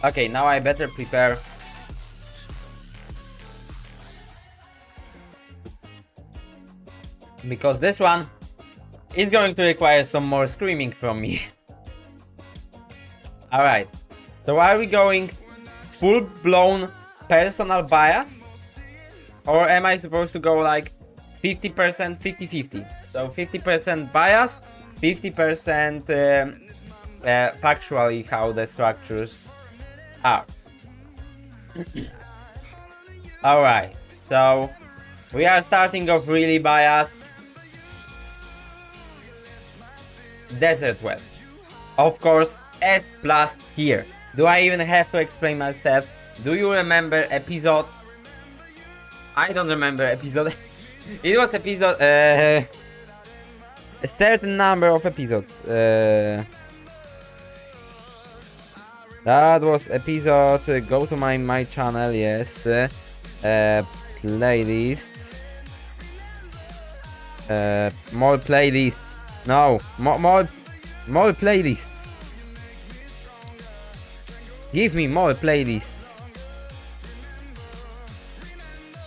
Okay, now I better prepare. Because this one is going to require some more screaming from me. Alright, so are we going full-blown personal bias? Or am I supposed to go like 50%, 50-50? So 50% bias, 50% factually how the structures are. Alright, so we are starting off really bias. Desert well. Of course, S plus here. Do I even have to explain myself? Do you remember episode? I don't remember episode. It was episode a certain number of episodes. That was episode. Go to my channel. Yes. Playlists. More playlists. No, more playlists. Give me more playlists.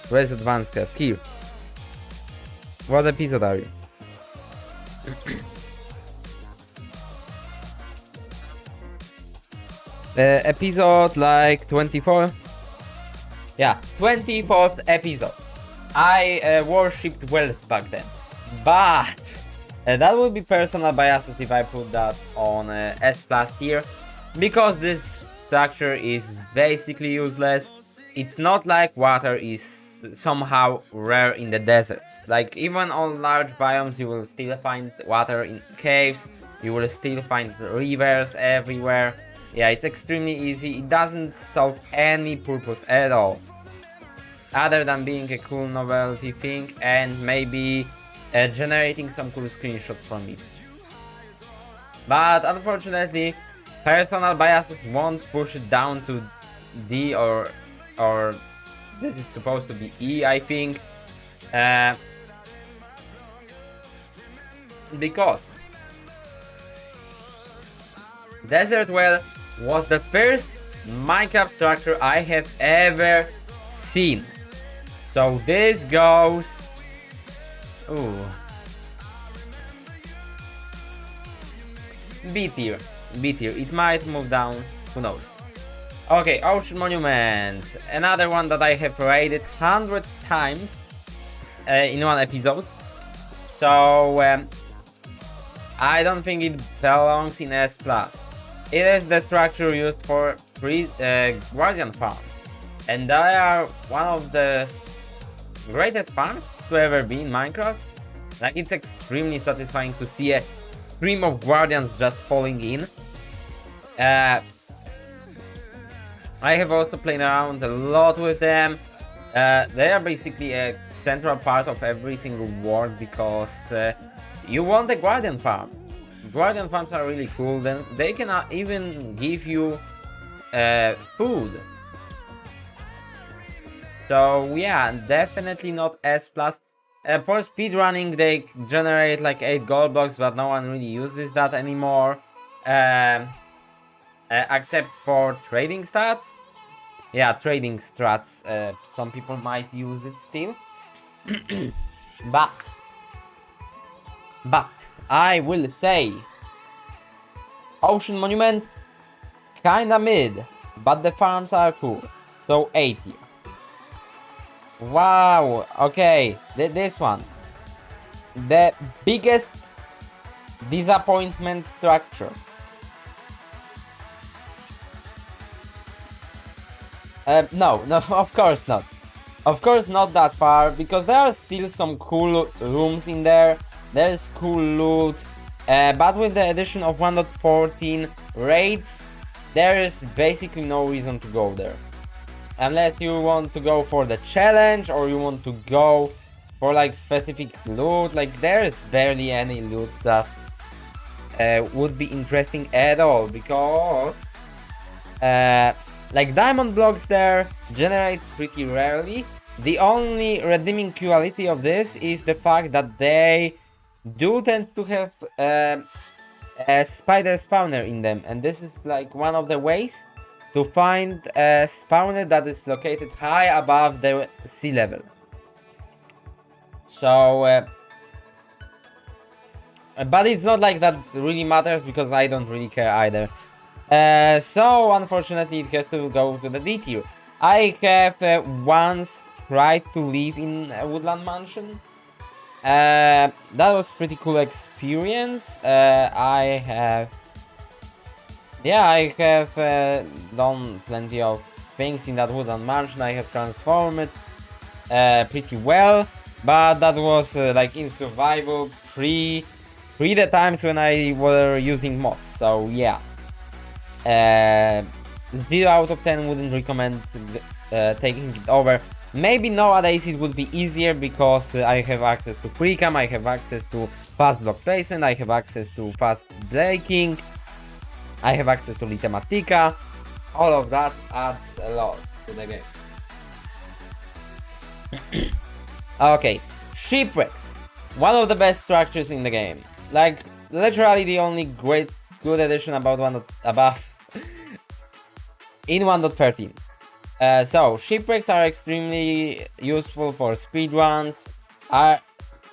Where's advancedcraft? Here. What episode are you? Episode like 24. Yeah, 24th episode. I worshipped Wells back then, but that would be personal biases if I put that on S plus tier, because this structure is basically useless. It's not like water is somehow rare in the deserts. Like even on large biomes you will still find water in caves, you will still find rivers everywhere. Yeah, it's extremely easy. It doesn't solve any purpose at all, other than being a cool novelty thing and maybe generating some cool screenshots from it. But unfortunately, personal biases won't push it down to D or this is supposed to be E, I think. Because Desert Well was the first Minecraft structure I have ever seen. So this goes... Ooh. B tier. B tier. It might move down. Who knows? Okay, Ocean Monument. Another one that I have raided 100 times in one episode. So I don't think it belongs in S+. It is the structure used for Guardian farms. And they are one of the greatest farms to ever be in Minecraft. Like, it's extremely satisfying to see a stream of Guardians just falling in. I have also played around a lot with them. They are basically a central part of every single world because you want a Guardian farm. Guardian farms are really cool. Then they can even give you food. So yeah, definitely not S+. For speedrunning, they generate like 8 gold blocks, but no one really uses that anymore. Except for trading stats. Yeah, trading strats. Some people might use it still. But I will say Ocean Monument kinda mid, but the farms are cool. So 8 tier. Wow, okay, this one. The biggest disappointment structure. No, of course not. Of course not that far, because there are still some cool rooms in there. There's cool loot. But with the addition of 1.14 raids, there is basically no reason to go there. Unless you want to go for the challenge or you want to go for like specific loot. Like, there is barely any loot that would be interesting at all, because like diamond blocks there generate pretty rarely. The only redeeming quality of this is the fact that they do tend to have a spider spawner in them, and this is like one of the ways to find a spawner that is located high above the sea level. So, but it's not like that really matters because I don't really care either. So unfortunately it has to go to the D tier. I have once tried to live in a woodland mansion. That was pretty cool experience. I have done plenty of things in that woodland mansion. I have transformed it pretty well, but that was like in survival pre the times when I were using mods. So yeah, 0 out of 10 wouldn't recommend taking it over. Maybe nowadays it would be easier because I have access to pre-cam, I have access to fast block placement, I have access to fast breaking, I have access to Litematica. All of that adds a lot to the game. Okay, shipwrecks. One of the best structures in the game. Like, literally the only good addition about in 1.13. So, shipwrecks are extremely useful for speedruns,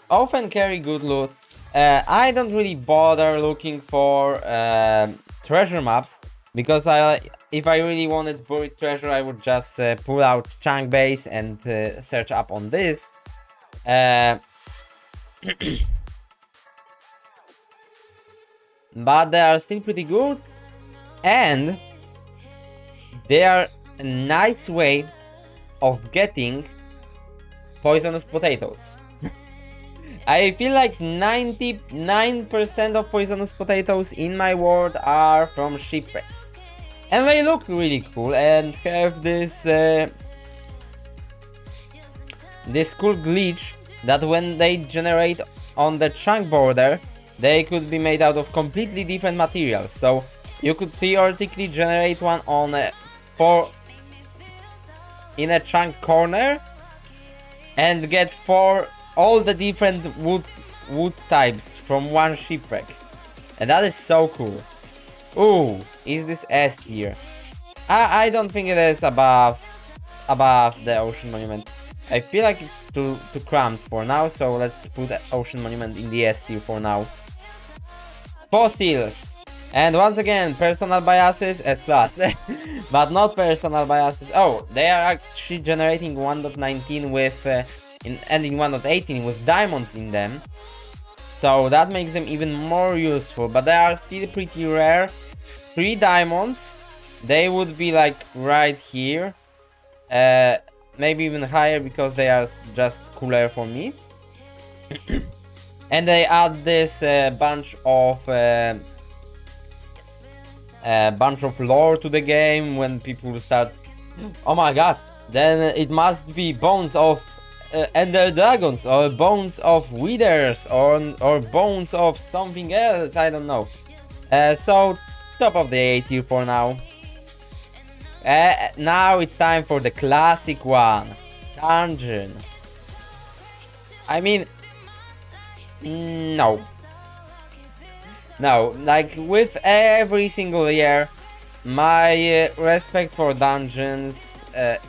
often carry good loot. I don't really bother looking for treasure maps, because if I really wanted buried treasure, I would just pull out chunk base and search up on this. But they are still pretty good, and they are a nice way of getting poisonous potatoes. I feel like 99% of poisonous potatoes in my world are from shipwrecks, and they look really cool and have this cool glitch that when they generate on the chunk border, they could be made out of completely different materials. So you could theoretically generate one on in a chunk corner and get all the different wood types from one shipwreck, and that is so cool. Ooh, is this S tier? I don't think it is above the ocean monument. I feel like it's too cramped for now, so let's put the ocean monument in the S tier for now. Fossils, and once again personal biases S plus, but not personal biases. Oh, they are actually generating 1.19 with and in 1.18 with diamonds in them, so that makes them even more useful, but they are still pretty rare. 3 diamonds, they would be like right here, maybe even higher because they are just cooler for me. And they add this bunch of lore to the game. When people start, oh my god, then it must be bones of ender dragons, or bones of withers, or bones of something else, I don't know. So top of the A tier for now. Now it's time for the classic one, dungeon. I mean, no, like with every single year, my respect for dungeons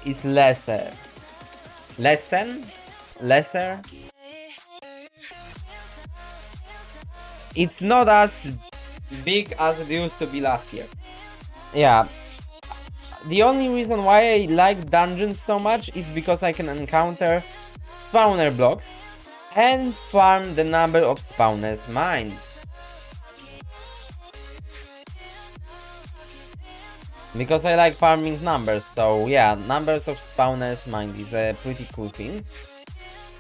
is lesser. It's not as big as it used to be last year. Yeah, the only reason why I like dungeons so much is because I can encounter spawner blocks and farm the number of spawners mined. Because I like farming numbers, so yeah, numbers of spawners mined is a pretty cool thing.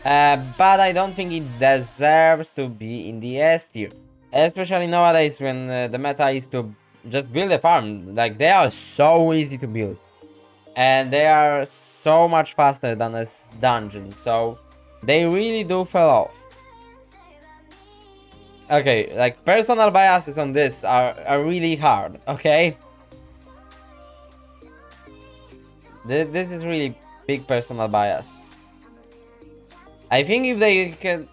But I don't think it deserves to be in the S tier. Especially nowadays when the meta is to just build a farm. Like, they are so easy to build. And they are so much faster than a dungeon, so they really do fall off. Okay, like, personal biases on this are really hard, okay? This is really big personal bias. I think if they can,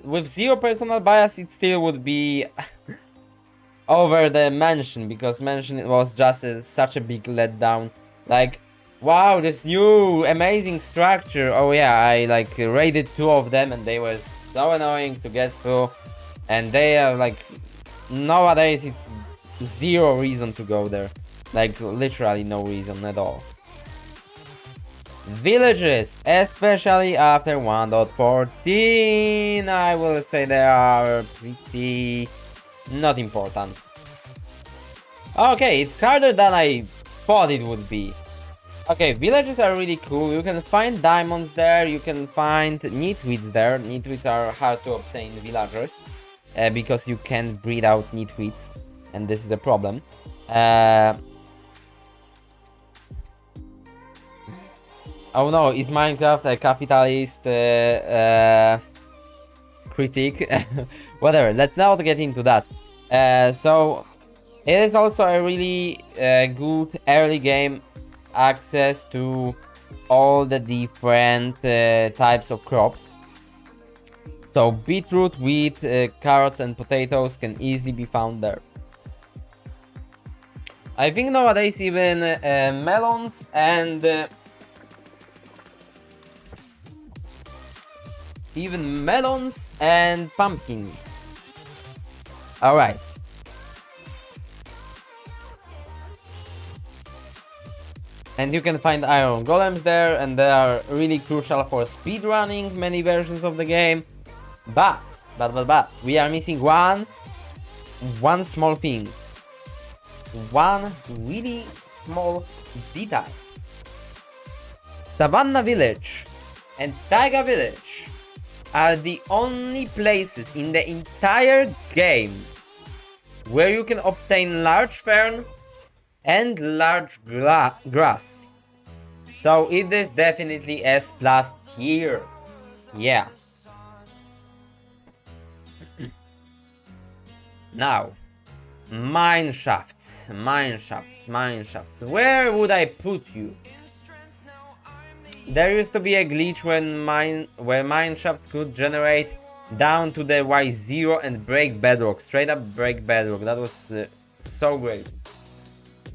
with 0 personal bias, it still would be over the mansion, because mansion was just such a big letdown. Like, wow, this new amazing structure. Oh yeah, I like raided 2 of them and they were so annoying to get through. And they are like, nowadays it's 0 reason to go there. Like literally no reason at all. Villages, especially after 1.14, I will say they are pretty not important. Okay, it's harder than I thought it would be. Okay, villages are really cool. You can find diamonds there, you can find nitwits there. Nitwits are hard to obtain villagers because you can't breed out nitwits, and this is a problem. Oh no, is Minecraft a capitalist critique? Whatever, let's not get into that. So, it is also a really good early game access to all the different types of crops. So, beetroot, wheat, carrots and potatoes can easily be found there. I think nowadays even melons and pumpkins. Alright. And you can find iron golems there, and they are really crucial for speedrunning many versions of the game. But, we are missing one small thing. One really small detail. Savannah Village and Taiga Village are the only places in the entire game where you can obtain large fern and large grass. So it is definitely S+ tier. Yeah. Now, mine shafts. Where would I put you? There used to be a glitch where mine shafts could generate down to the Y0 and break bedrock. Straight up break bedrock. That was so great.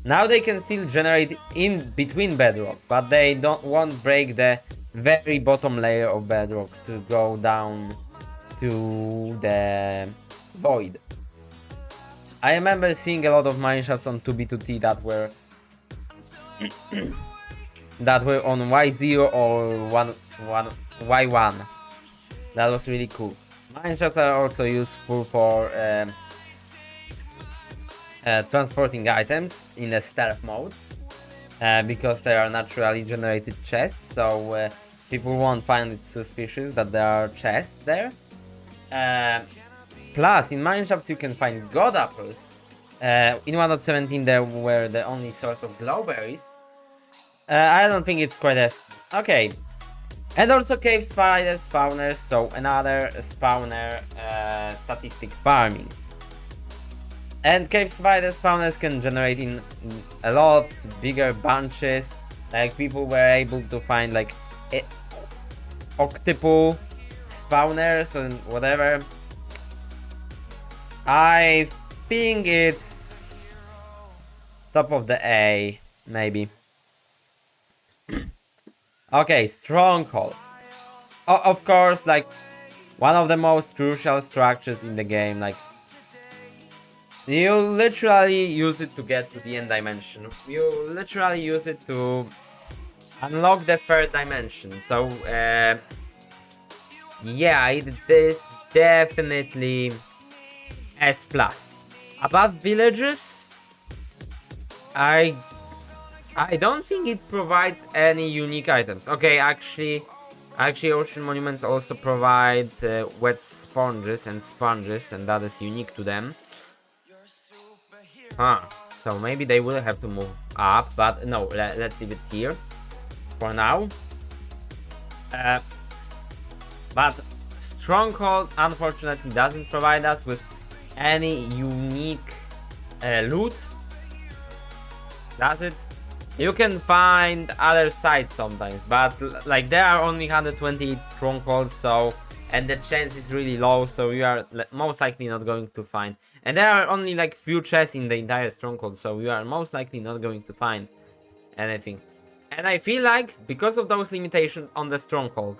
Now they can still generate in between bedrock, but they won't break the very bottom layer of bedrock to go down to the void. I remember seeing a lot of mineshafts on 2B2T that were on Y0 or Y1. That was really cool. Mineshafts are also useful for transporting items in a stealth mode because they are naturally generated chests, so people won't find it suspicious that there are chests there. Plus, in mineshafts you can find god apples. In 1.17 there were the only source of glowberries. I don't think it's quite as... Okay. And also cave spider spawners, so another spawner statistic farming. And cave spider spawners can generate in a lot bigger bunches. Like people were able to find like octuple spawners and whatever. I think it's top of the A, maybe. Okay, stronghold. Of course, like one of the most crucial structures in the game. Like you literally use it to get to the end dimension. You literally use it to unlock the third dimension. So yeah, it is definitely S+. Above villages, I don't think it provides any unique items. Okay, actually ocean monuments also provide wet sponges, and that is unique to them. So maybe they will have to move up, but no, let's leave it here for now. But stronghold unfortunately doesn't provide us with any unique loot. Does it? You can find other sites sometimes, but like there are only 128 strongholds, so and the chance is really low, so you are most likely not going to find And there are only like few chests in the entire stronghold, so you are most likely not going to find anything. And I feel like because of those limitations on the stronghold,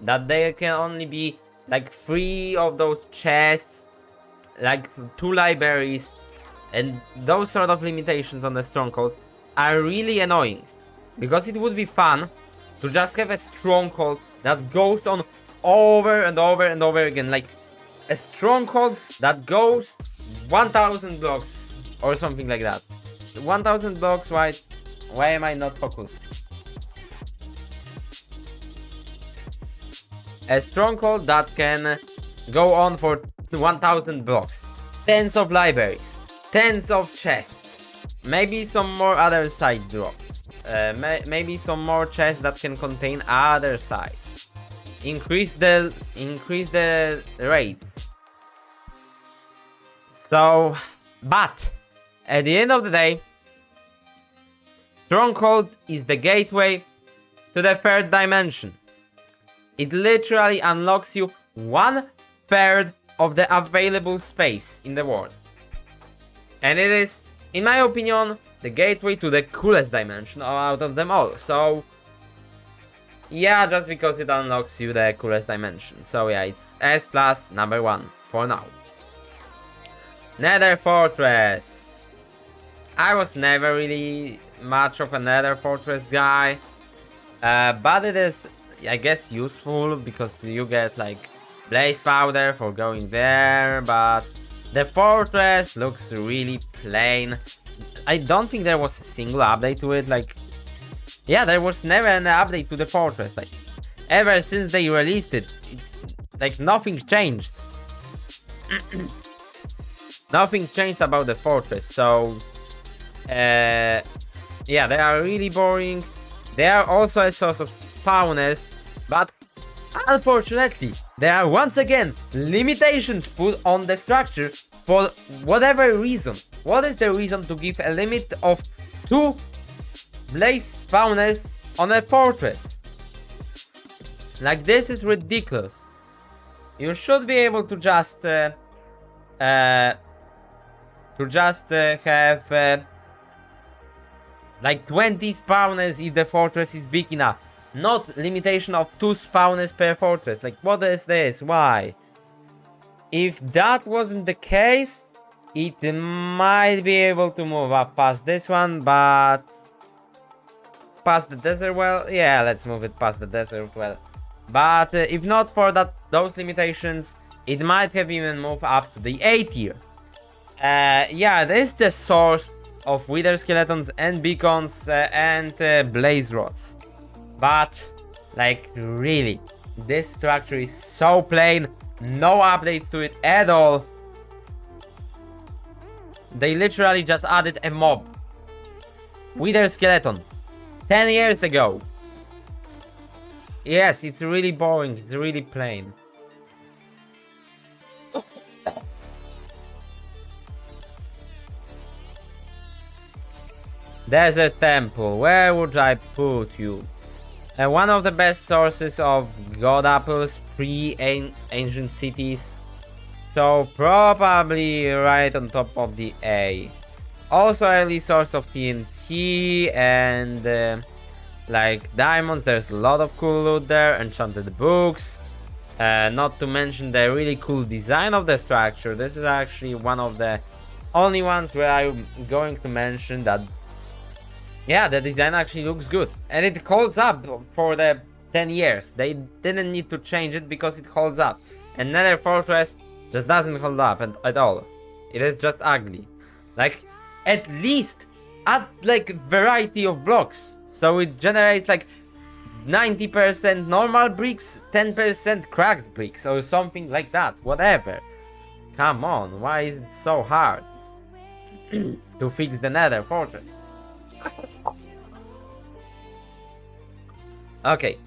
that there can only be like 3 of those chests, like 2 libraries, and those sort of limitations on the stronghold are really annoying. Because it would be fun to just have a stronghold that goes on over and over and over again. Like a stronghold that goes 1000 blocks or something like that. 1000 blocks wide. Why am I not focused? A stronghold that can go on for 1000 blocks. Tens of libraries. Tens of chests. Maybe some more other side drops. Maybe some more chests that can contain other side. Increase the rate. So, but at the end of the day, Stronghold is the gateway to the third dimension. It literally unlocks you 1/3 of the available space in the world. And it is, in my opinion, the gateway to the coolest dimension out of them all. So, yeah, just because it unlocks you the coolest dimension. So yeah, it's S plus number 1 for now. Nether Fortress. I was never really much of a Nether Fortress guy. But it is, I guess, useful because you get like blaze powder for going there. But the fortress looks really plain. I don't think there was a single update to it. Like, yeah, there was never an update to the fortress. Like, ever since they released it, it's like nothing changed. Nothing changed about the fortress. So, yeah, they are really boring. They are also a source of spawners, but unfortunately, there are once again limitations put on the structure for whatever reason. What is the reason to give a limit of 2 blaze spawners on a fortress? Like, this is ridiculous. You should be able to just have like 20 spawners if the fortress is big enough. Not limitation of 2 spawners per fortress. Like, what is this? Why? If that wasn't the case, it might be able to move up past this one, but past the desert well. Yeah, let's move it past the desert well. But if not for those limitations, it might have even moved up to the A tier. Yeah, this is the source of wither skeletons and beacons and blaze rods. But, like, really, this structure is so plain, no updates to it at all. They literally just added a mob. Wither skeleton. 10 years ago. Yes, it's really boring, it's really plain. Desert Temple, where would I put you? One of the best sources of god apples pre-ancient cities. So probably right on top of the A. Also early source of TNT and like diamonds. There's a lot of cool loot there. Enchanted books. Not to mention the really cool design of the structure. This is actually one of the only ones where I'm going to mention that, yeah, the design actually looks good. And it holds up for the 10 years. They didn't need to change it because it holds up. And Nether Fortress just doesn't hold up at all. It is just ugly. Like, at least add like variety of blocks. So it generates like 90% normal bricks, 10% cracked bricks or something like that. Whatever. Come on, why is it so hard to fix the Nether Fortress? Okay.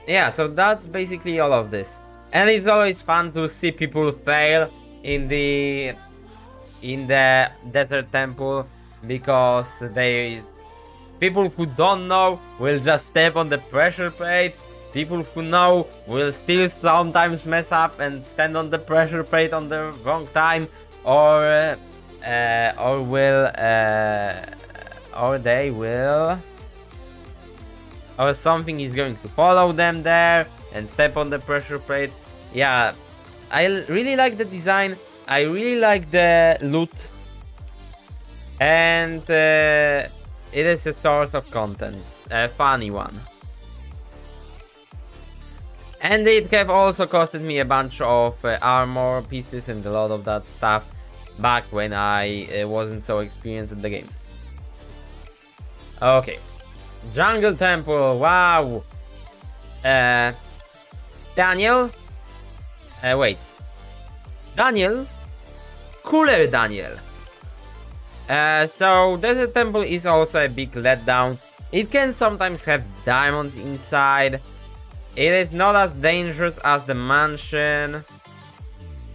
Yeah, so that's basically all of this. And it's always fun to see people fail in the Desert Temple, because people who don't know will just step on the pressure plate People who know will still sometimes mess up and stand on the pressure plate on the wrong time, or they will, or something is going to follow them there and step on the pressure plate. Yeah, I really like the design. I really like the loot, and it is a source of content, a funny one. And it have also costed me a bunch of armor pieces and a lot of that stuff back when I wasn't so experienced at the game. Okay. Jungle Temple, wow. Daniel? Wait. Daniel? Cooler Daniel. So Desert Temple is also a big letdown. It can sometimes have diamonds inside. It is not as dangerous as the mansion.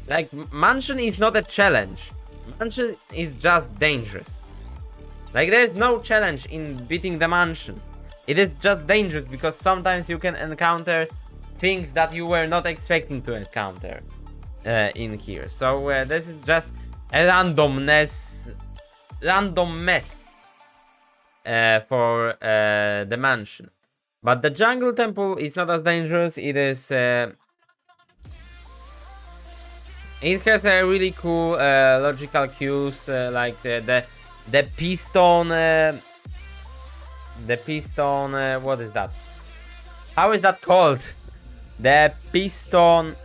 Like, mansion is not a challenge. Mansion is just dangerous. Like, there is no challenge in beating the mansion. It is just dangerous because sometimes you can encounter things that you were not expecting to encounter in here. So this is just a random mess for the mansion. But the Jungle Temple is not as dangerous. It is. It has a really cool logical cues, like the piston. The piston. What is that? How is that called? The piston.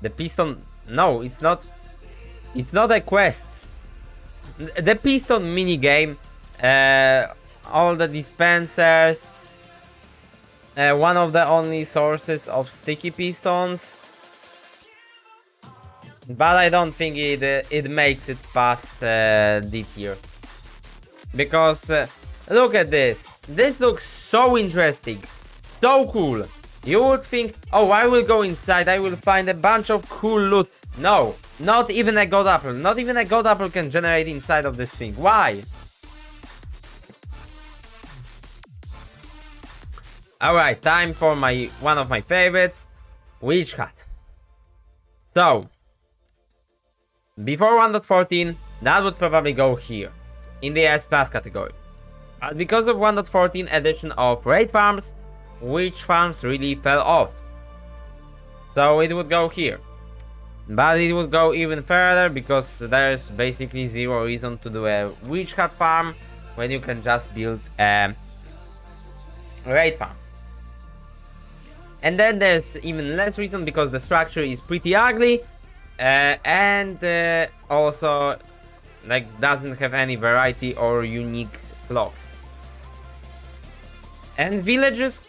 The piston. No, it's not. It's not a quest. The piston mini game, all the dispensers, one of the only sources of sticky pistons, but I don't think it makes it past D tier, because look at this. This looks so interesting, so cool. You would think, oh, I will go inside, I will find a bunch of cool loot. No, not even a god apple. Not even a god apple can generate inside of this thing. Why? Alright, time for one of my favorites, Witch Hat. So, before 1.14, that would probably go here, in the S Plus category. But because of 1.14 edition of raid farms, witch farms really fell off. So it would go here. But it would go even further because there's basically zero reason to do a witch hat farm when you can just build a raid farm. And then there's even less reason because the structure is pretty ugly and also like doesn't have any variety or unique blocks. And villagers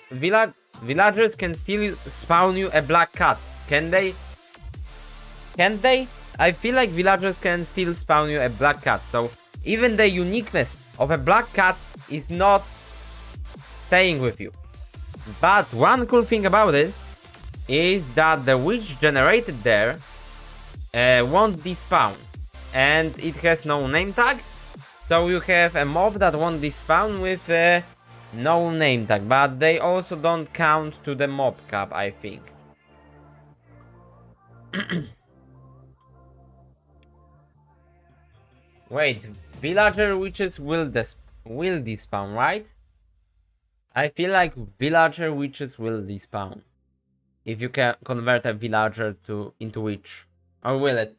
can still spawn you a black cat, can they? Can they? I feel like villagers can still spawn you a black cat, so even the uniqueness of a black cat is not staying with you. But one cool thing about it is that the witch generated there won't despawn, and it has no name tag, so you have a mob that won't despawn with no name tag, but they also don't count to the mob cap, I think. Wait, villager witches will despawn, right? I feel like villager witches will despawn if you can convert a villager into witch, or will it?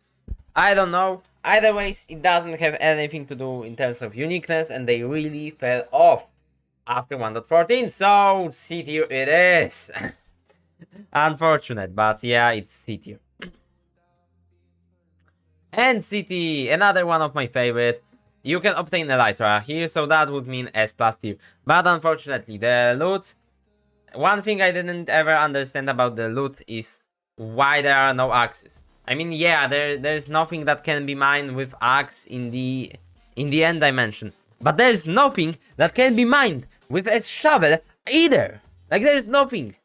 I don't know. Either ways, it doesn't have anything to do in terms of uniqueness, and they really fell off after 1.14. So C tier it is. Unfortunate, but yeah, it's C tier. And City, another one of my favorite. You can obtain Elytra here, so that would mean S plus tier. But unfortunately, the loot. One thing I didn't ever understand about the loot is why there are no axes. I mean, yeah, there's nothing that can be mined with axe in the end dimension, but there's nothing that can be mined with a shovel either. Like, there's nothing,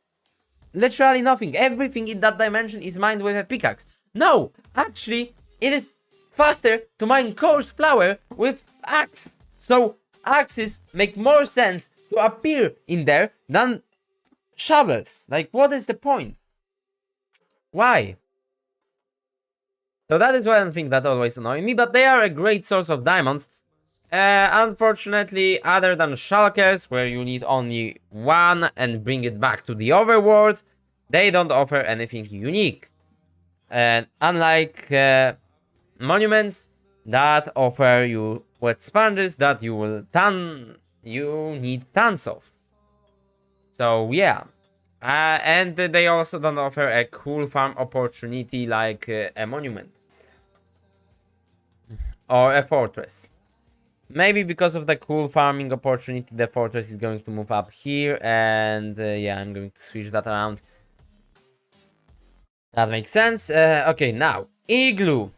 literally nothing. Everything in that dimension is mined with a pickaxe. No, actually. It is faster to mine coarse flour with axe. So axes make more sense to appear in there than shovels. Like, what is the point? Why? So that is one thing that always annoys me, but they are a great source of diamonds. Unfortunately, other than shulkers, where you need only one and bring it back to the overworld, they don't offer anything unique. And unlike monuments that offer you wet sponges that you need tons of. So yeah. And they also don't offer a cool farm opportunity like a monument or a fortress. Maybe because of the cool farming opportunity, the fortress is going to move up here, and yeah, I'm going to switch that around. That makes sense. Okay, now igloo.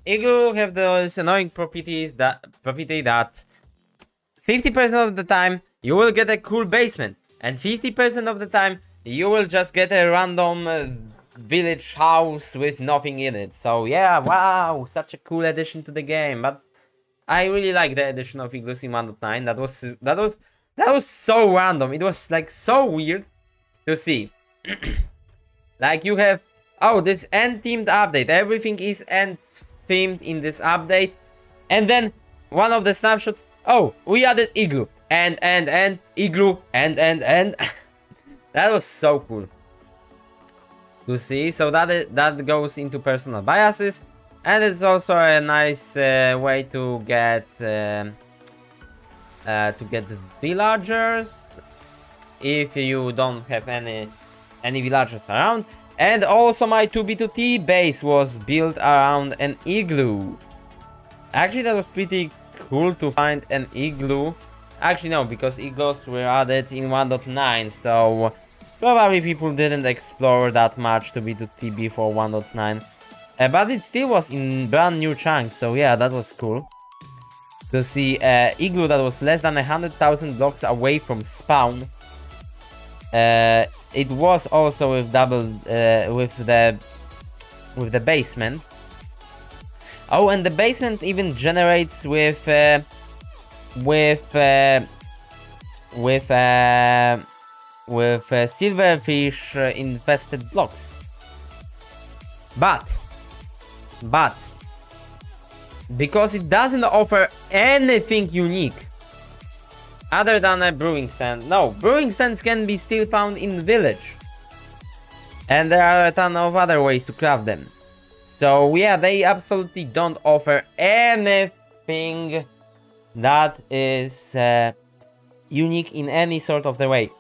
Igloo have those annoying property that 50% of the time you will get a cool basement, and 50% of the time you will just get a random village house with nothing in it. So yeah, wow, such a cool addition to the game. But I really like the addition of igloos in 1.9. That was so random. It was like so weird to see. Like you have this end themed update. Everything is end themed in this update, and then one of the snapshots. Oh, we added igloo and igloo and. That was so cool to see. So that goes into personal biases. And it's also a nice way to get villagers if you don't have any villagers around. And also my 2B2T base was built around an igloo. Actually, that was pretty cool to find an igloo. Actually, no, because igloos were added in 1.9, so probably people didn't explore that much 2B2T before 1.9. But it still was in brand new chunks, so yeah, that was cool. To see igloo that was less than 100,000 blocks away from spawn. It was also with with the basement. Oh, and the basement even generates with silverfish infested blocks. But because it doesn't offer anything unique other than a brewing stand. No, brewing stands can be still found in village, and there are a ton of other ways to craft them. So yeah, they absolutely don't offer anything that is unique in any sort of the way.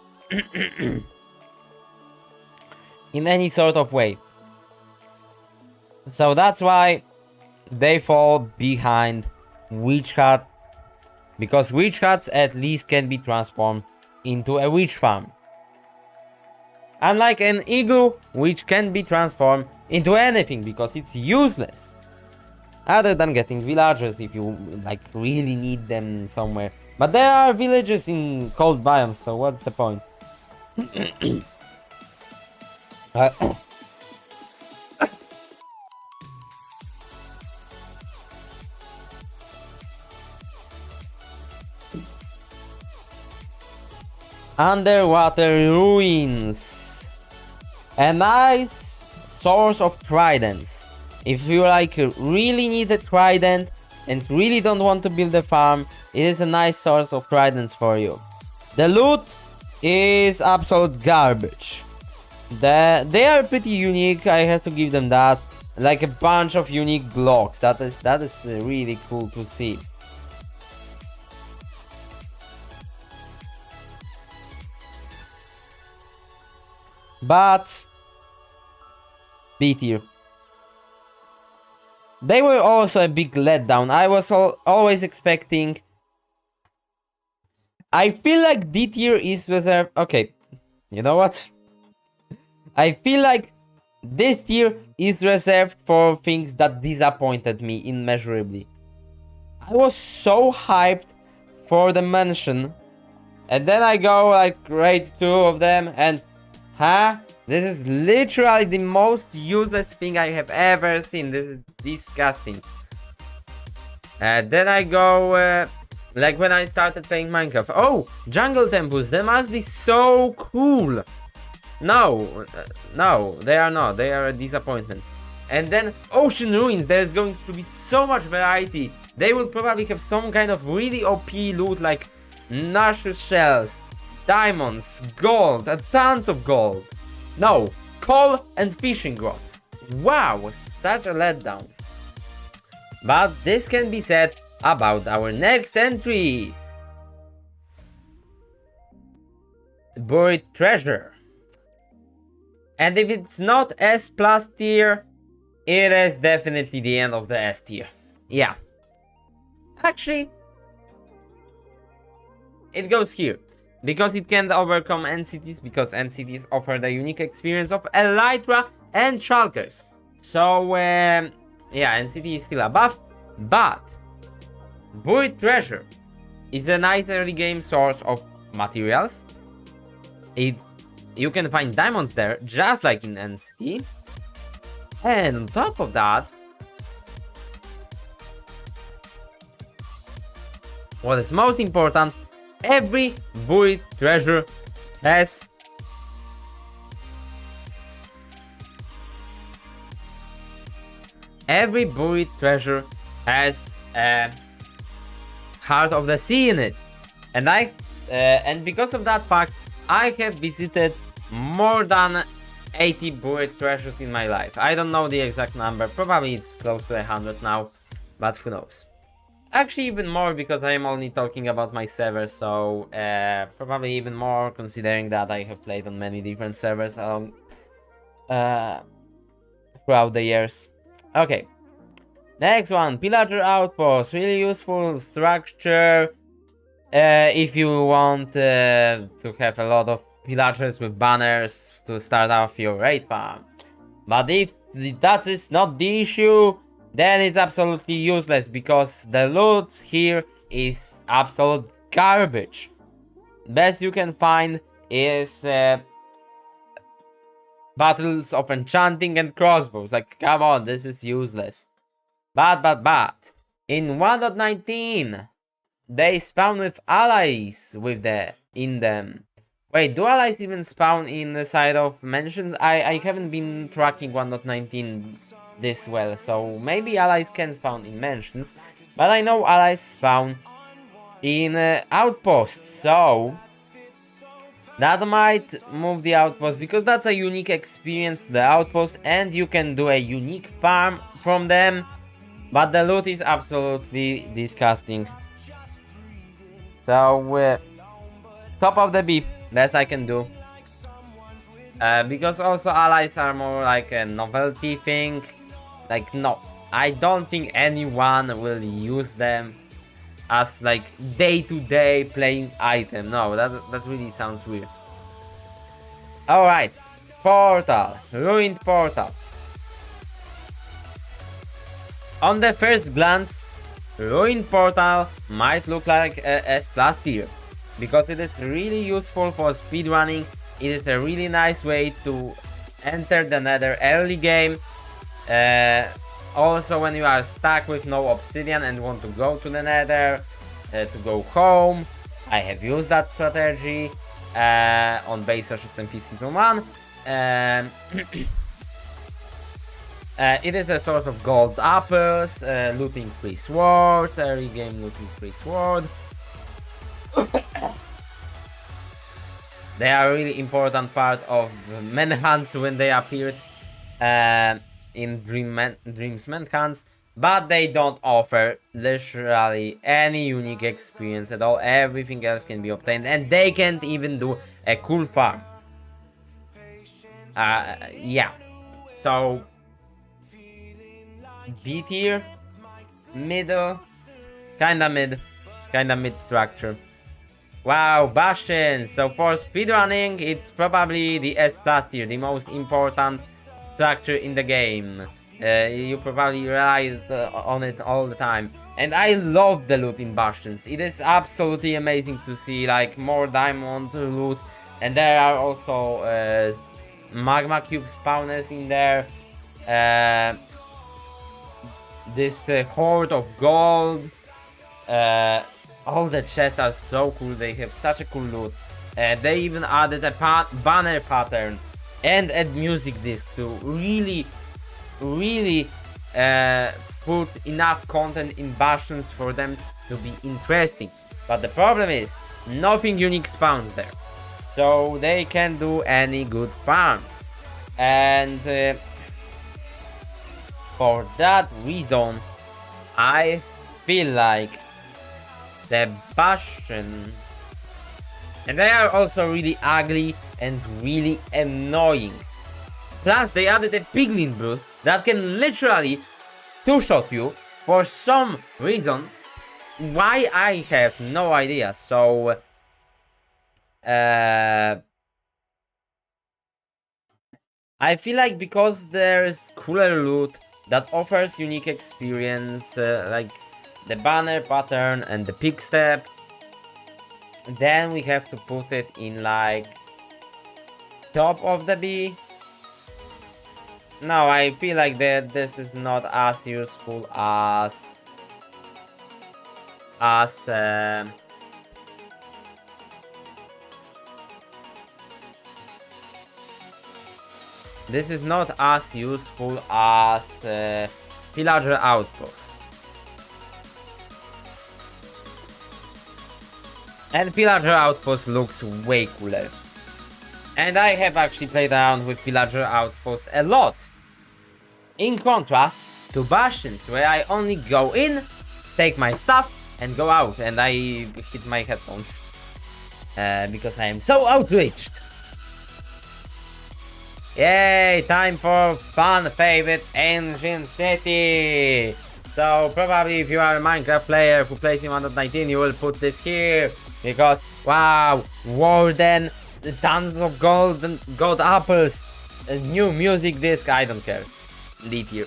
In any sort of way. So that's why they fall behind witch hut, because witch huts at least can be transformed into a witch farm. Unlike an igloo, which can be transformed into anything because it's useless. Other than getting villagers if you like really need them somewhere. But there are villages in cold biomes, so what's the point? Underwater ruins. A nice source of tridents. If you like really need a trident and really don't want to build a farm, it is a nice source of tridents for you. The loot is absolute garbage. They are pretty unique, I have to give them that. Like a bunch of unique blocks. That is really cool to see. But B tier. They were also a big letdown. I was always expecting. I feel like D tier is reserved. Okay, you know what? I feel like this tier is reserved for things that disappointed me immeasurably. I was so hyped for the mansion, and then I go like rate 2 of them, and this is literally the most useless thing I have ever seen. This is disgusting. Then I go, like when I started playing Minecraft. Oh, jungle temples, they must be so cool. No, no, they are not. They are a disappointment. And then ocean ruins, there's going to be so much variety. They will probably have some kind of really OP loot like Nashus shells, diamonds, gold, tons of gold. No, coal and fishing rods. Wow, such a letdown. But this can be said about our next entry. Buried treasure. And if it's not S plus tier, it is definitely the end of the S tier. Yeah. Actually, it goes here. Because it can overcome NCTs, because NCTs offer the unique experience of Elytra and Shulkers. So, yeah, NCT is still above, but Buried Treasure is a nice early game source of materials. You can find diamonds there, just like in NCT. And on top of that, what is most important, every buried treasure has a Heart of the Sea in it. And because of that fact, I have visited more than 80 buried treasures in my life. I don't know the exact number, probably it's close to 100 now, but who knows. Actually even more, because I am only talking about my server, so probably even more, considering that I have played on many different servers along throughout the years. Okay, next one, Pillager Outpost, really useful structure if you want to have a lot of pillagers with banners to start off your raid farm. But if that is not the issue, then it's absolutely useless, because the loot here is absolute garbage. Best you can find is battles of enchanting and crossbows. Like, come on, this is useless. But in 1.19 they spawn with allies in them. Wait, do allies even spawn in the side of mansions? I haven't been tracking 1.19 this well, so maybe allies can spawn in mansions, but I know allies spawn in outposts, so that might move the outpost, because that's a unique experience, the outpost, and you can do a unique farm from them, but the loot is absolutely disgusting. So top of the beef, best I can do. Because also allies are more like a novelty thing. Like, no, I don't think anyone will use them as like day-to-day playing item. No, that really sounds weird. Alright, portal, ruined portal. On the first glance, ruined portal might look like a S+ tier, because it is really useful for speedrunning. It is a really nice way to enter the nether early game. Also when you are stuck with no obsidian and want to go to the nether, to go home. I have used that strategy on base system season 1. It is a sort of gold apples, looting free swords, early game looting free sword. They are a really important part of manhunts when they appeared in Dreams manhunts, but they don't offer literally any unique experience at all. Everything else can be obtained, and they can't even do a cool farm. Yeah, so B tier, middle, kinda mid structure. Wow, Bastions! So for speedrunning, it's probably the S+ tier, the most important structure in the game. You probably rely on it all the time. And I love the loot in Bastions. It is absolutely amazing to see like more diamond loot. And there are also magma cube spawners in there. this hoard of gold. All the chests are so cool. They have such a cool loot. They even added a banner pattern and a music disc to really put enough content in Bastions for them to be interesting. But the problem is, nothing unique spawns there, so they can't do any good farms. And for that reason, I feel like the Bastion, and they are also really ugly and really annoying. Plus, they added a piglin brute that can literally two-shot you for some reason. Why, I have no idea. So, I feel like because there's cooler loot that offers unique experience, like the banner pattern and the pick step, then we have to put it in like top of the B. No, I feel like that this is not as useful as this is not as useful as Pillager Outpost. And Pillager Outpost looks way cooler. And I have actually played around with Pillager Outpost a lot. In contrast to Bastions, where I only go in, take my stuff, and go out. And I hit my headphones. Because I am so outraged. Yay, time for fun favorite Ancient City. So probably if you are a Minecraft player who plays in 1.19, you will put this here. Because, wow, Warden, tons of gold and gold apples, a new music disc, I don't care. Leave here.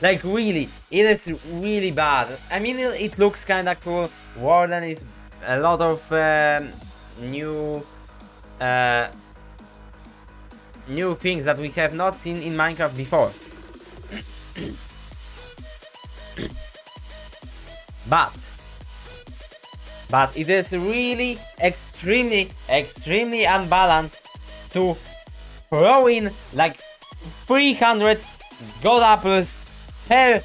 like really, it is really bad. I mean, it looks kinda cool. Warden is a lot of new things that we have not seen in Minecraft before. But it is really extremely unbalanced to throw in like 300 gold apples per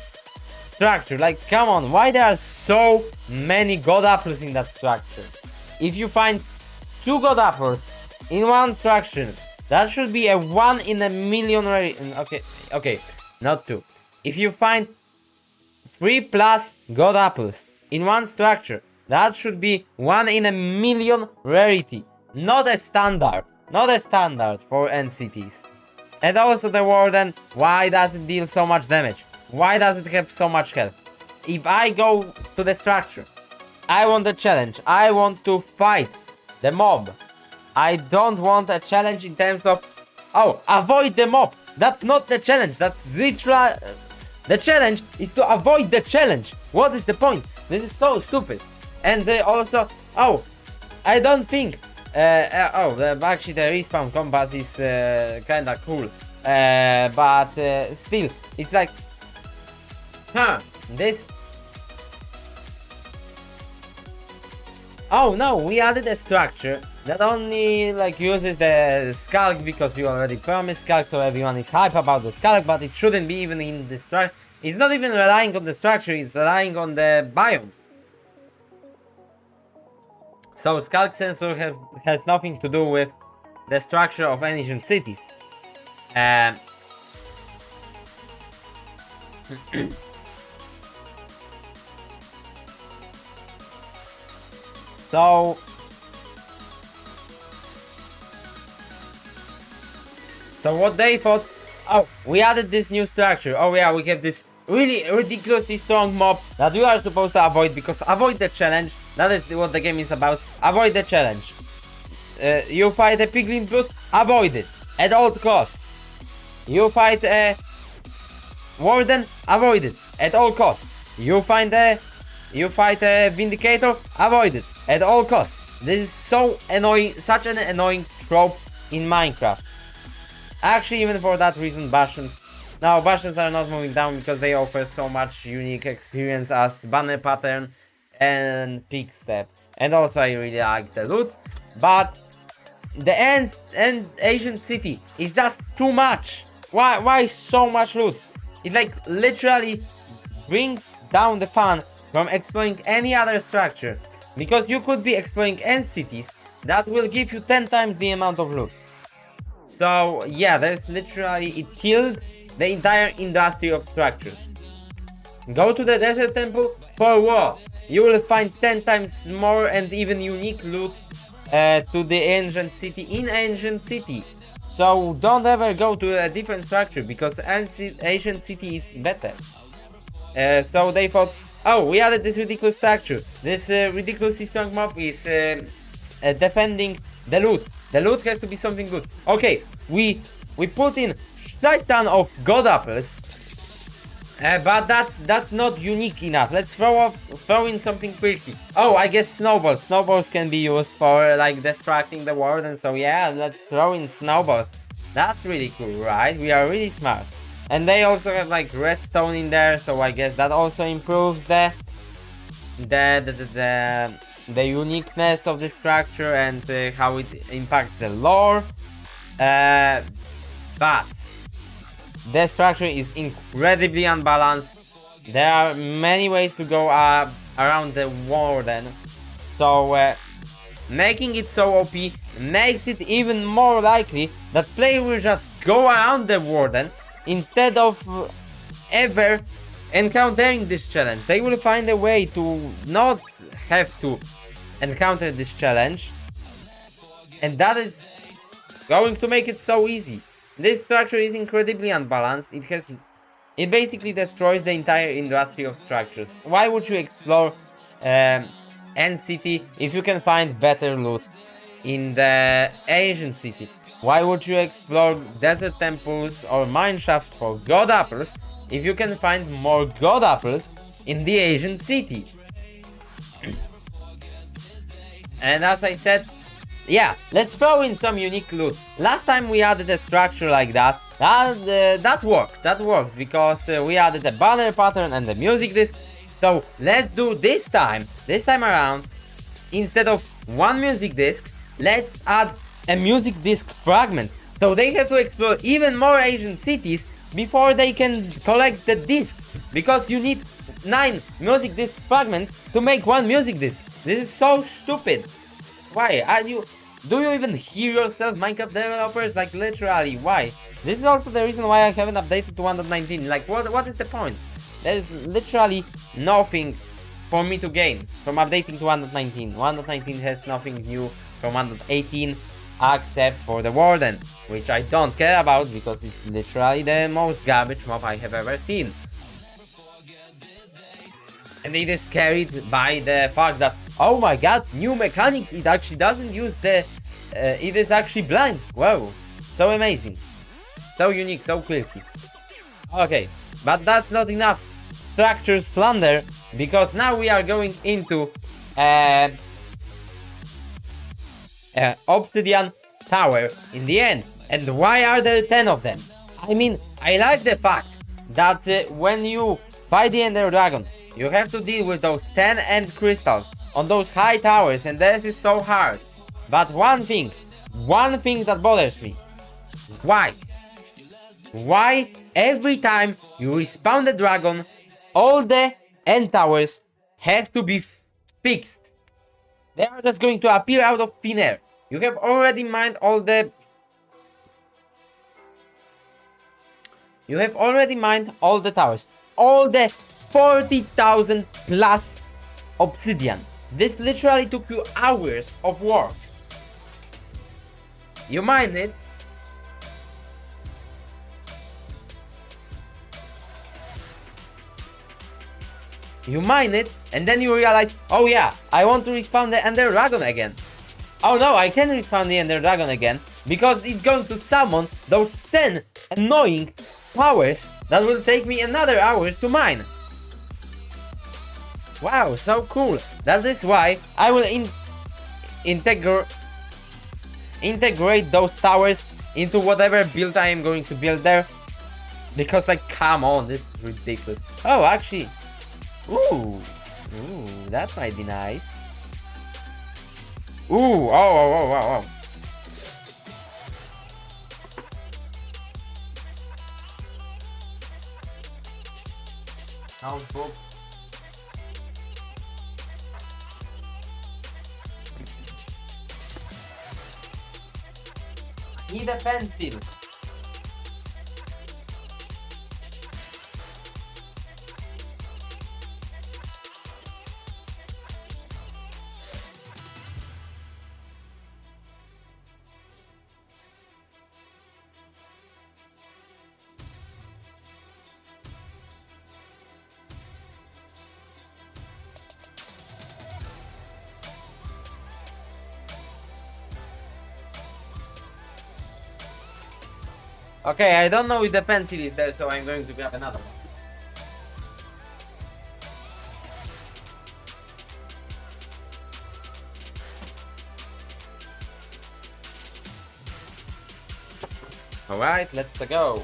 structure. Like, come on, why there are so many gold apples in that structure? If you find 2 gold apples in one structure, that should be a 1 in a million okay, not 2. If you find 3+ gold apples in one structure, that should be 1 in a million rarity. Not a standard for NCTs. And also the Warden, why does it deal so much damage? Why does it have so much health? If I go to the structure, I want a challenge. I want to fight the mob. I don't want a challenge in terms of, oh, avoid the mob. That's not the challenge. That's literally... the challenge is to avoid the challenge. What is the point? This is so stupid. And also, oh, I don't think... actually the respawn compass is kinda cool. But still, it's like... this... Oh no, we added a structure that only like uses the Skulk because we already promised Skulk, so everyone is hype about the Skulk, but it shouldn't be even in the structure. It's not even relying on the structure, it's relying on the biome. So Skulk sensor has nothing to do with the structure of ancient cities. So what they thought, oh, we added this new structure. Oh yeah, we have this really ridiculously strong mob that you are supposed to avoid, because avoid the challenge. That is what the game is about. Avoid the challenge. You fight a piglin brute, avoid it at all costs. You fight a warden, avoid it at all costs. You fight a vindicator, avoid it at all costs. This is so annoying, such an annoying trope in Minecraft. Actually, even for that reason, Bastions Now bastions are not moving down because they offer so much unique experience as banner pattern and peak step. And also I really like the loot, but the ancient city is just too much. Why so much loot? It like literally brings down the fun from exploring any other structure, because you could be exploring end cities that will give you 10 times the amount of loot. So yeah, there's literally, it killed the entire industry of structures. Go to the desert temple for what? You will find 10 times more and even unique loot to the ancient city in ancient city. So don't ever go to a different structure, because ancient city is better. So they thought, oh, we added this ridiculous structure. This ridiculously strong mob is defending the loot. The loot has to be something good. Okay, we put in shit ton of god apples, but that's not unique enough. Let's throw in something quirky. Oh, I guess snowballs. Snowballs can be used for like distracting the warden. So yeah, let's throw in snowballs. That's really cool, right? We are really smart. And they also have like redstone in there, so I guess that also improves the uniqueness of the structure and how it impacts the lore. But the structure is incredibly unbalanced. There are many ways to go around the warden, so making it so OP makes it even more likely that players will just go around the warden instead of ever encountering this challenge. They will find a way to not have to encounter this challenge, and that is going to make it so easy. This structure is incredibly unbalanced. It basically destroys the entire industry of structures. Why would you explore End City if you can find better loot in the Asian city? Why would you explore desert temples or mine shafts for god apples if you can find more god apples in the Asian city? And as I said, yeah, let's throw in some unique loot. Last time we added a structure like that worked. That worked because we added a banner pattern and a music disc. So let's do this time around, instead of one music disc, let's add a music disc fragment. So they have to explore even more Asian cities before they can collect the discs, because you need 9 music disc fragments to make one music disc. This is so stupid. Why are you? Do you even hear yourself, Minecraft developers? Like literally, why? This is also the reason why I haven't updated to 1.19. Like what is the point? There is literally nothing for me to gain from updating to 1.19. 1.19 has nothing new from 1.18 except for the warden, which I don't care about because it's literally the most garbage mob I have ever seen. And it is carried by the fact that, oh my god, new mechanics, it actually doesn't use the... it is actually blind. Wow, so amazing. So unique, so quirky. Okay, but that's not enough structure slander, because now we are going into obsidian tower in the end. And why are there 10 of them? I mean, I like the fact that when you fight the Ender Dragon, you have to deal with those 10 end crystals on those high towers, and this is so hard. But one thing that bothers me. Why every time you respawn the dragon, all the end towers have to be fixed? They are just going to appear out of thin air. You have already mined all the... You have already mined all the towers. All the 40,000 plus obsidian. This literally took you hours of work. You mine it. You mine it, and then you realize, oh yeah, I want to respawn the Ender Dragon again. Oh no, I can respawn the Ender Dragon again, because it's going to summon those 10 annoying powers that will take me another hours to mine. Wow, so cool. That is why I will integrate those towers into whatever build I am going to build there. Because, like, come on, this is ridiculous. Oh, actually. Ooh. Ooh, that might be nice. Ooh, oh. Sounds good. Need a pencil. Okay, I don't know if the pencil is there, so I'm going to grab another one. Alright, let's go.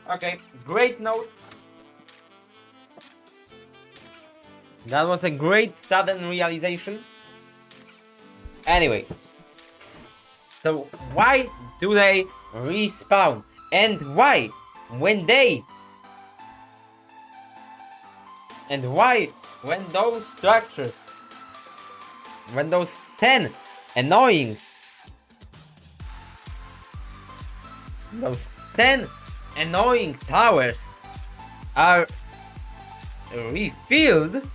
Okay, great note. That was a great sudden realization. Anyway, so why do they respawn? And why when those structures, when those 10 annoying, those 10 annoying towers are refilled,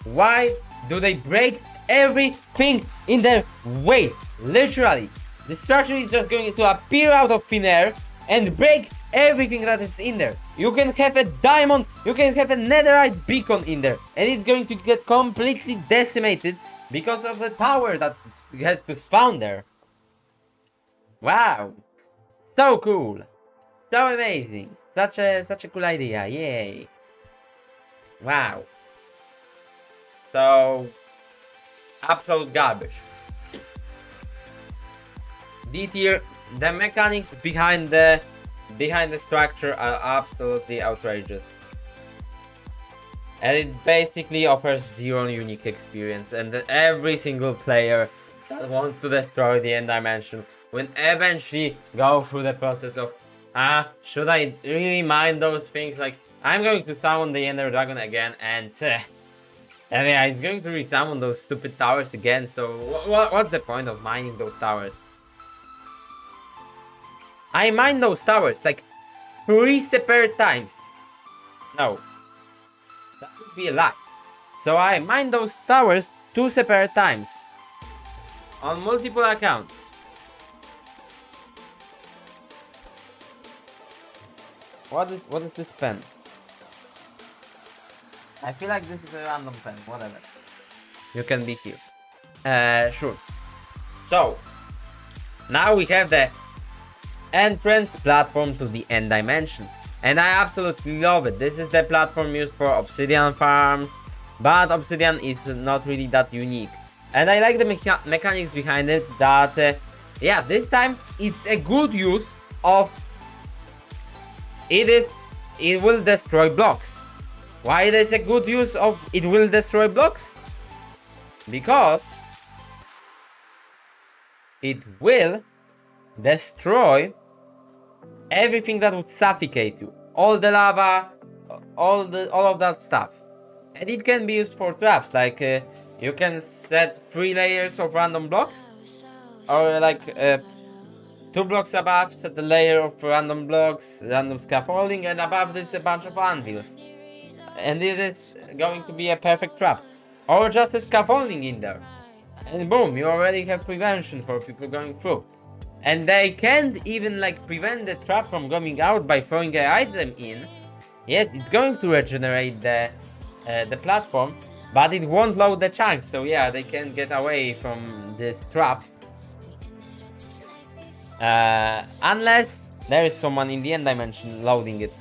why do they break everything in their way? Literally, the structure is just going to appear out of thin air and break everything that is in there. You can have a diamond, you can have a netherite beacon in there, and it's going to get completely decimated because of the tower that had to spawn there. Wow, so cool, so amazing, such a cool idea, yay! Wow. So, absolute garbage. D tier. The mechanics behind the structure are absolutely outrageous, and it basically offers zero unique experience. And that every single player that wants to destroy the end dimension will eventually go through the process of, should I really mind those things? Like, I'm going to summon the Ender Dragon again, and yeah, it's going to resummon those stupid towers again, so what's the point of mining those towers? I mine those towers like 3 separate times. No, that would be a lie. So I mine those towers 2 separate times on multiple accounts. What is this pen? I feel like this is a random pen, whatever. You can be here. Sure. So, now we have the entrance platform to the end dimension. And I absolutely love it. This is the platform used for obsidian farms, but obsidian is not really that unique. And I like the mechanics behind it, that, yeah, this time it's a good use of... It will destroy blocks. Why it is a good use of it will destroy blocks? Because it will destroy everything that would suffocate you. All the lava, all of that stuff. And it can be used for traps, like you can set 3 layers of random blocks, or like 2 blocks above, set a layer of random blocks, random scaffolding, and above this a bunch of anvils. And it is going to be a perfect trap. Or just a scaffolding in there. And boom, you already have prevention for people going through. And they can't even like prevent the trap from coming out by throwing an item in. Yes, it's going to regenerate the platform, but it won't load the chunks. So yeah, they can get away from this trap. Unless there is someone in the end dimension loading it.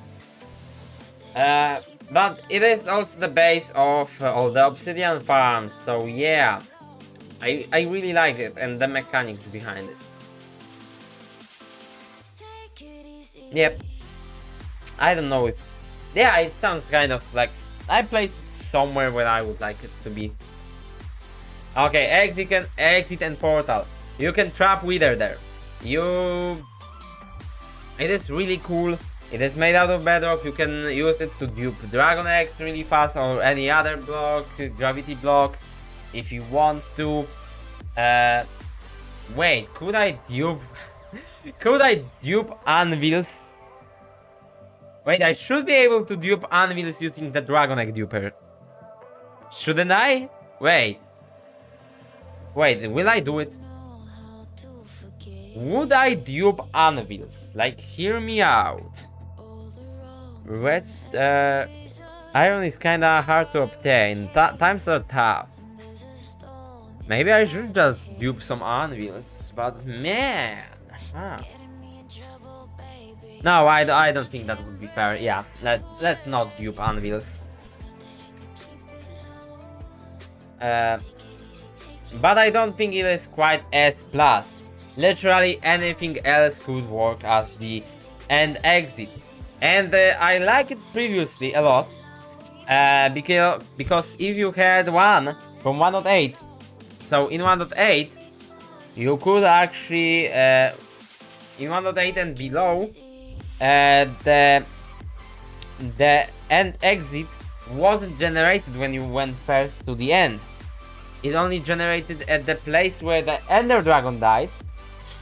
But it is also the base of all the obsidian farms. So yeah, I really like it and the mechanics behind it. Yep. I don't know if... Yeah, it sounds kind of like... I placed it somewhere where I would like it to be. Okay, exit and portal. You can trap Wither there. It is really cool. It is made out of bedrock. You can use it to dupe Dragon Eggs really fast, or any other block, gravity block, if you want to. Wait, could I dupe... could I dupe anvils? Wait, I should be able to dupe anvils using the Dragon Egg duper. Shouldn't I? Wait, will I do it? Would I dupe anvils? Like, hear me out. Let's, iron is kinda hard to obtain. Times are tough. Maybe I should just dupe some anvils, but man, huh. No, I don't think that would be fair. Yeah, let's not dupe anvils. But I don't think it is quite S+. Literally anything else could work as the end exit. And I like it previously a lot. Because if you had one from 1.8, so in 1.8, you could actually, in 1.8 and below, the end exit wasn't generated when you went first to the end. It only generated at the place where the Ender Dragon died.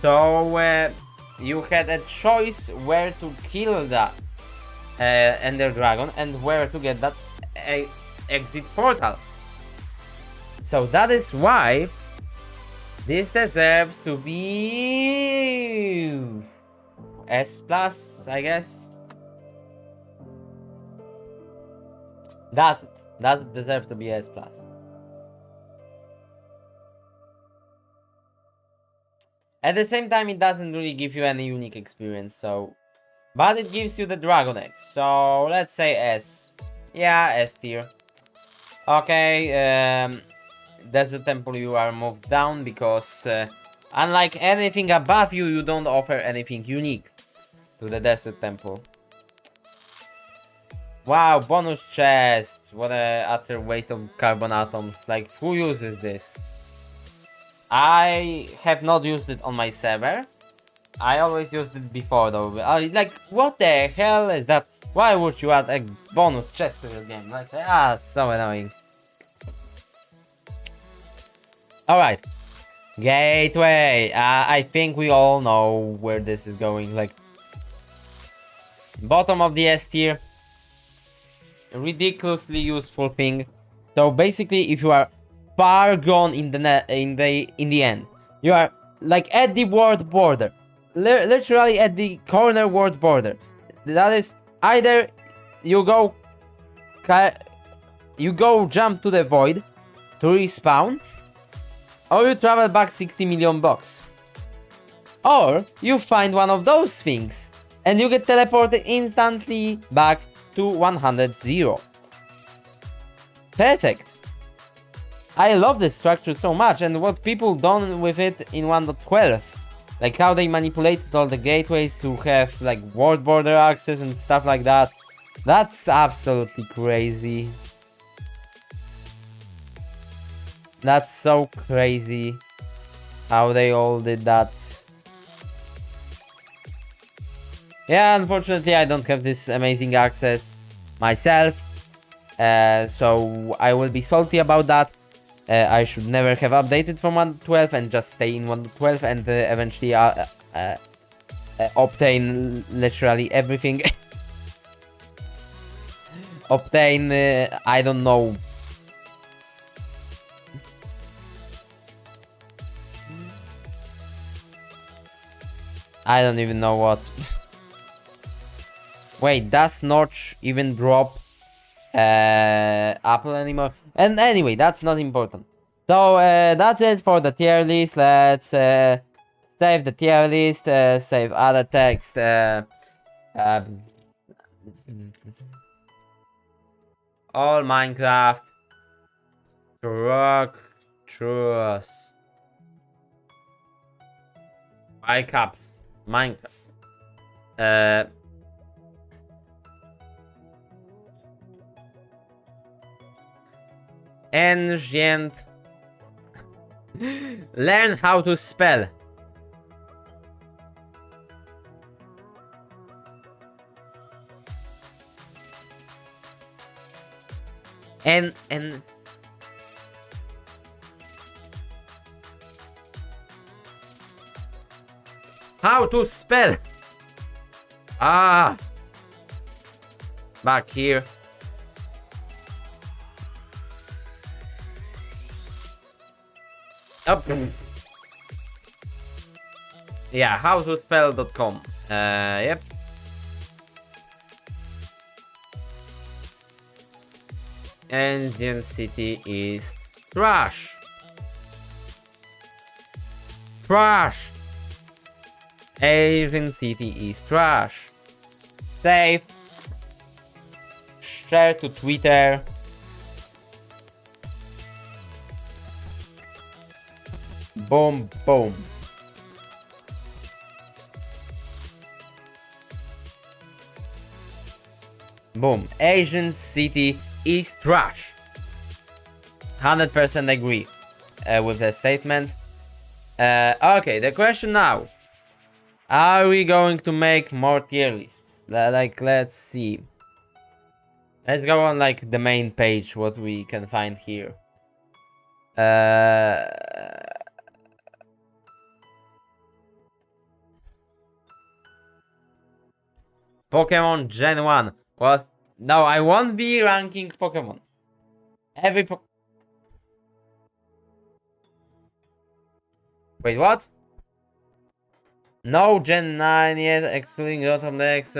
So you had a choice where to kill that Ender Dragon and where to get that exit portal. So that is why this deserves to be S+, I guess. Does it deserve to be S+? At the same time, it doesn't really give you any unique experience, so... But it gives you the Dragon Egg, so let's say S. Yeah, S tier. Okay, Desert Temple, you are moved down because unlike anything above you, you don't offer anything unique to the Desert Temple. Wow, bonus chest. What a utter waste of carbon atoms. Like, who uses this? I have not used it on my server. I always used it before though. Like, what the hell is that? Why would you add a bonus chest to your game? Like, so annoying. Alright. Gateway. I think we all know where this is going. Like, bottom of the S tier. Ridiculously useful thing. So basically, if you are far gone in the end, you are like at the world border, literally at the corner world border. That is either you go jump to the void to respawn, or you travel back 60 million blocks, or you find one of those things and you get teleported instantly back to 100. Perfect. I love this structure so much, and what people done with it in 1.12. Like how they manipulated all the gateways to have like world border access and stuff like that. That's absolutely crazy. That's so crazy how they all did that. Yeah, unfortunately I don't have this amazing access myself. So I will be salty about that. I should never have updated from 1.12 and just stay in 1.12 and eventually obtain literally everything. Obtain, I don't know. I don't even know what. Wait, does Notch even drop Apple anymore? And anyway, that's not important. So that's it for the tier list. Let's save the tier list, save other text. All Minecraft. Truck. Truss. Caps. Minecraft. Ancient. Learn how to spell. And how to spell. Back here. Up. Yeah, howtospell.com. Yep. Ancient City is trash. Trash. Ancient City is trash. Save. Share to Twitter. Boom, boom. Boom. Asian City is trash. 100% agree with the statement. Okay, the question now. Are we going to make more tier lists? Like, let's see. Let's go on like the main page, what we can find here. Pokemon Gen 1. What? No, I won't be ranking Pokemon. Wait, what? No Gen 9 yet, excluding Rotom Dex.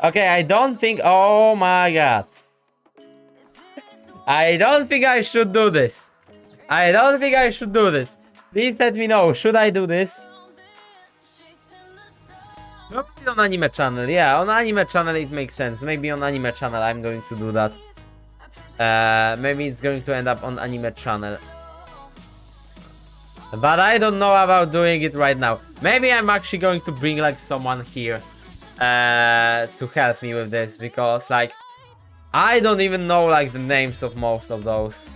Okay, I don't think... Oh my god. I don't think I should do this. Please let me know. Should I do this? Probably on Anime Channel. Yeah, on Anime Channel it makes sense. Maybe on Anime Channel I'm going to do that. Maybe it's going to end up on Anime Channel. But I don't know about doing it right now. Maybe I'm actually going to bring like someone here to help me with this, because like I don't even know like the names of most of those.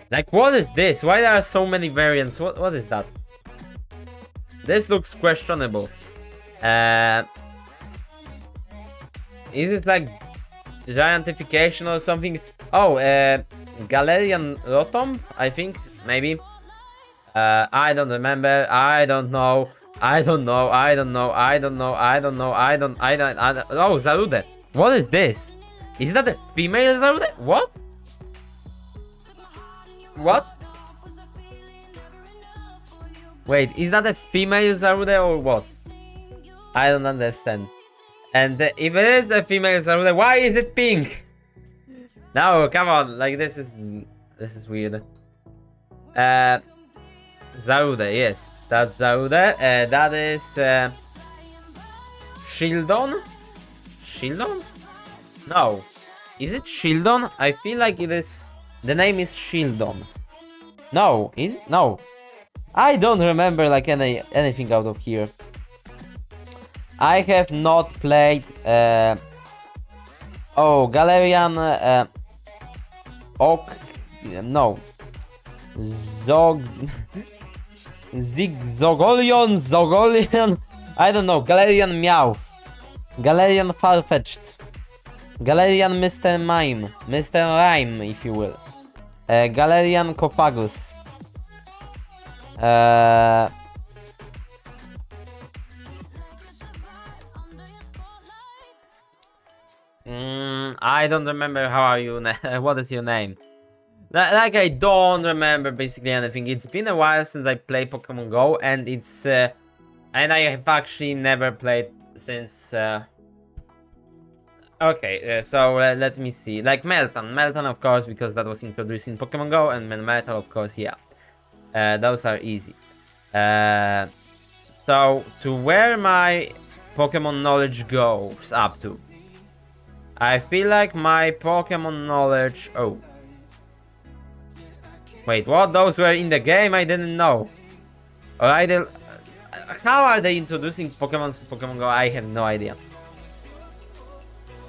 Like, what is this? Why there are so many variants? What is that? This looks questionable. Is it like giantification or something? Oh, Galarian Rotom, I think, maybe. I don't remember. I don't know. Oh, Zarude. What is this? Is that a female Zarude? What? Wait, is that a female Zarude or what? I don't understand. And if it is a female Zarude, why is it pink? No, come on, like this is weird. Zarude, yes, that's Zarude. That is Shieldon? Shieldon? No. Is it Shieldon? I feel like it is. The name is Shieldon. No, is it? No. I don't remember like anything out of here. I have not played Galarian no. Zogolion, I don't know, Galarian Meowth. Galarian Farfetch'd. Galarian Mr. Mime. Mr. Rhyme, if you will. Galarian Cophagus. I don't remember how are you. What is your name? Like I don't remember basically anything. It's been a while since I played Pokemon Go, and it's and I have actually never played since. Okay, so let me see. Like Melton of course, because that was introduced in Pokemon Go, and Metal of course, yeah. Those are easy. So to where my Pokemon knowledge goes up to. I feel like my Pokemon knowledge. Oh. Wait, what? Those were in the game? I didn't know. Alright, how are they introducing Pokemon to Pokemon Go? I have no idea.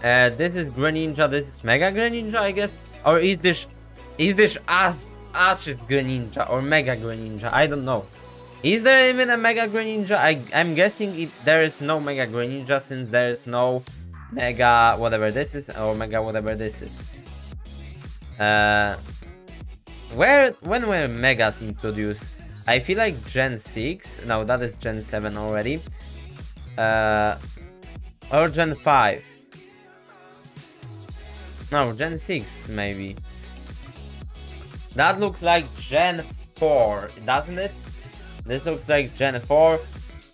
This is Greninja, this is Mega Greninja, I guess? Or is this Acid Greninja or Mega Greninja? I don't know. Is there even a Mega Greninja? I'm guessing there is no Mega Greninja, since there is no Mega whatever this is, or Mega whatever this is. When were Megas introduced? I feel like Gen 6. No, that is Gen 7 already. Or Gen 5. No, Gen 6 maybe. That looks like Gen 4, doesn't it? This looks like Gen 4.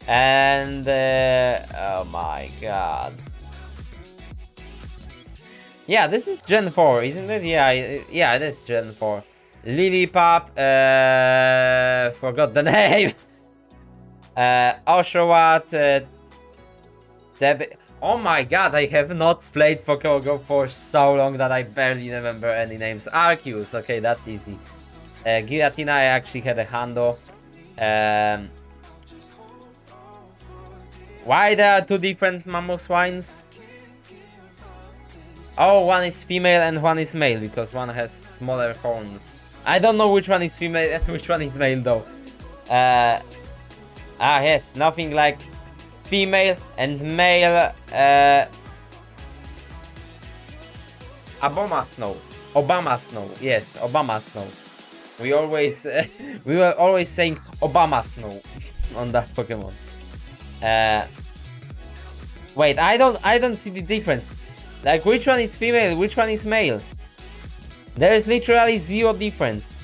And oh my god. Yeah, this is Gen 4, isn't it? Yeah, it is Gen 4. Lillipup, forgot the name. Oshawott, oh my god, I have not played Pokemon Go for so long that I barely remember any names. Arceus, okay, that's easy. Giratina, I actually had a handle. Why there are two different Mamoswines? Oh, one is female and one is male, because one has smaller horns. I don't know which one is female and which one is male though. Yes, nothing like female and male. Obama Snow, yes, Obama Snow. We always we were always saying Obama Snow on that Pokemon. Wait, I don't see the difference. Like, which one is female, which one is male? There is literally zero difference.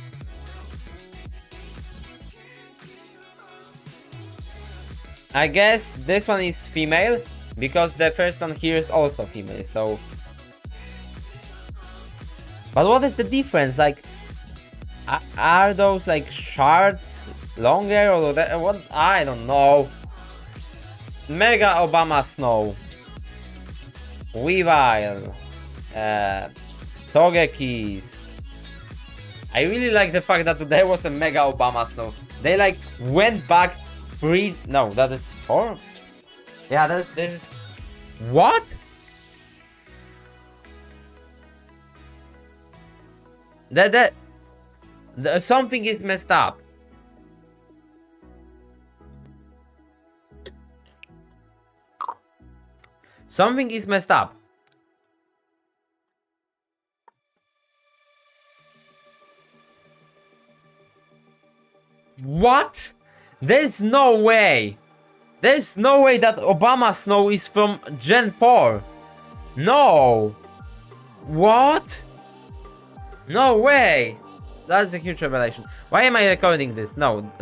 I guess this one is female, because the first one here is also female, so... But what is the difference? Like, are those like shards longer or what? I don't know. Mega Obama Snow. Weavile. Togekiss. I really like the fact that there was a Mega Obama Snow. They like went back 3. No, that is 4. Yeah, that is. What? Something is messed up. Something is messed up. What? There's no way. There's no way that Obama Snow is from Gen 4. No. What? No way. That's a huge revelation. Why am I recording this? No,